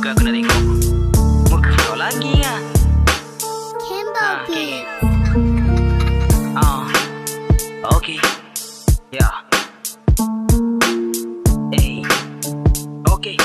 Buka aku nak tengok muka kau lagi lah. Cambodia. Okay. Ya. Okay.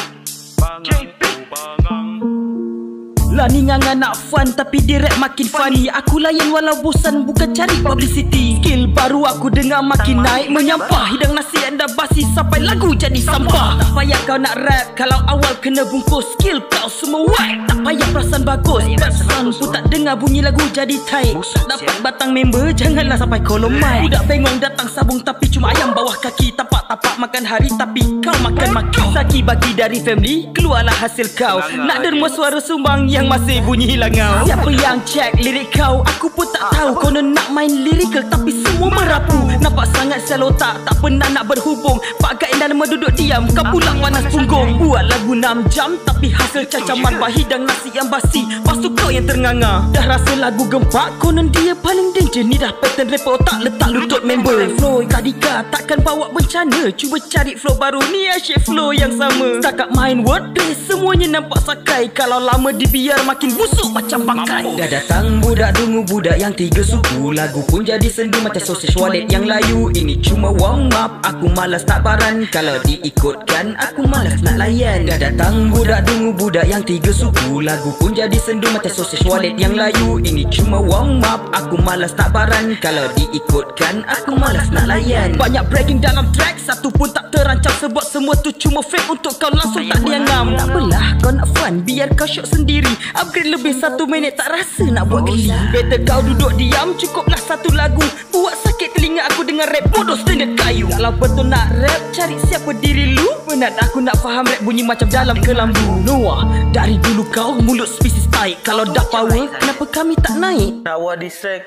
Lah ni ngangan nak fun tapi dia rap makin funny. Aku layan walau bosan bukan cari publicity. Skill baru aku dengar makin naik menyampah. Hidang nasi anda basi sampai lagu jadi sampah. Tak payah kau nak rap kalau awal kena bungkus. Skill kau semua whack. Tak payah perasan bagus. Perasan pun tak dengar bunyi lagu jadi tight. Dapat batang member janganlah sampai kolom mic. Budak bengong datang sabung tapi cuma ayam bawah kaki. Tapak-tapak makan hari tapi kau makan maki. Saki baki dari family keluarlah hasil kau. Nak derma suara sumbang yang masih bunyi langau. Siapa yang check lirik kau? Aku pun tak tahu. Konon nak main lyrical tapi semua merapu. Nampak sangat sel otak, tak pernah nak berhubung. Pakai dan duduk diam, kau pula panas punggung. Buat lagu 6 jam tapi hasil cacaman. Hidang nasi yang basi, pastu kau yang ternganga. Dah rasa lagu gempak, konon dia paling danger. Ni dah pattern rapper otak letak lutut member. Flow Kadika takkan bawa bencana. Cuba cari flow baru, ni asyik flow yang sama. Setakat main wordplay, semuanya nampak sakai. Kalau lama dibiar makin busuk macam bangkai. Dah datang budak dungu, budak yang 3 suku. Lagu pun jadi sendu macam sosis walet yang layu. Ini cuma warm up, aku malas tak baran. Kalau diikutkan, aku malas nak layan. Dah datang budak dungu, budak yang 3 suku. Lagu pun jadi sendu macam sosis walet yang layu. Ini cuma warm up, aku malas tak baran. Kalau diikutkan, aku malas nak layan. Banyak bragging dalam track, satu pun tak terancam. Sebab semua tu cuma fake untuk kau langsung tak dianggam. Tak apalah, kau nak fun, biar kau shock sendiri. Upgrade lebih 1 minit tak rasa nak buat geli. Better kau duduk diam, cukuplah satu lagu. Buat sakit telinga aku dengan rap bodoh standard kayu. Kalau betul nak rap, cari siapa diri lu. Penat aku nak faham rap bunyi macam dalam kelambu. Noah, dari dulu kau mulut spesies taik. Kalau dah power, kenapa kami tak naik? Nak buat distract.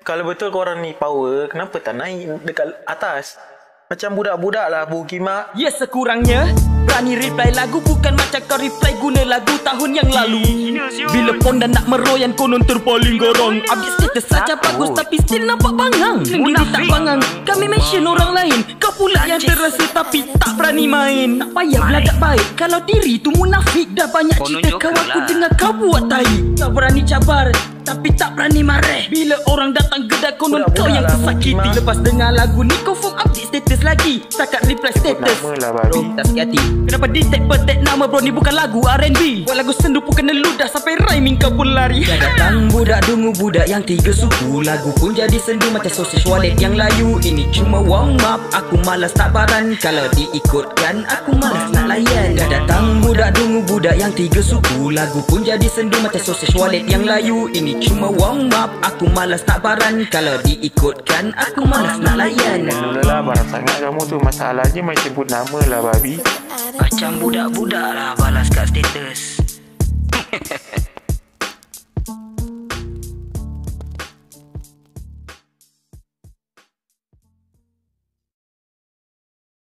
Kalau betul korang ni power, kenapa tak naik dekat atas? Macam budak-budak lah Bukimak. Ya sekurangnya berani reply lagu, bukan macam kau reply guna lagu tahun yang lalu. Bila pon dan nak meroyan konon terpaling gorong. Update status saja bagus tapi still nampak bangang. Diri tak bangang, kami mention orang lain. Kau pula yang terasa tapi tak berani main. Tak payah belagak baik kalau diri tu munafik. Dah banyak cerita kau aku dengar kau buat tai. Kau berani cabar tapi tak berani marah. Bila orang datang gedar konon kau yang tersakiti. Lepas dengar lagu ni confirm update status lagi. Setakat reply status bro, tak sakit hati. Kenapa detect petek nama bro, ni bukan lagu R&B. Buat lagu sendu pun kena ludah sampai rhyming kau pun lari. Dah datang budak dungu, budak yang 3 suku. Lagu pun jadi sendu macam sosis walet yang layu. Ini cuma warm up, aku malas tak baran. Kalau diikutkan, aku malas nak layan. Dah datang budak dungu, budak yang 3 suku. Lagu pun jadi sendu macam sosis walet yang layu. Ini cuma warm up, aku malas tak baran. Kalau diikutkan, aku malas nak layan. Mulalah barang sangat kamu tu. Masalahnya main sebut nama lah babi. Macam budak-budak lah balas kat status.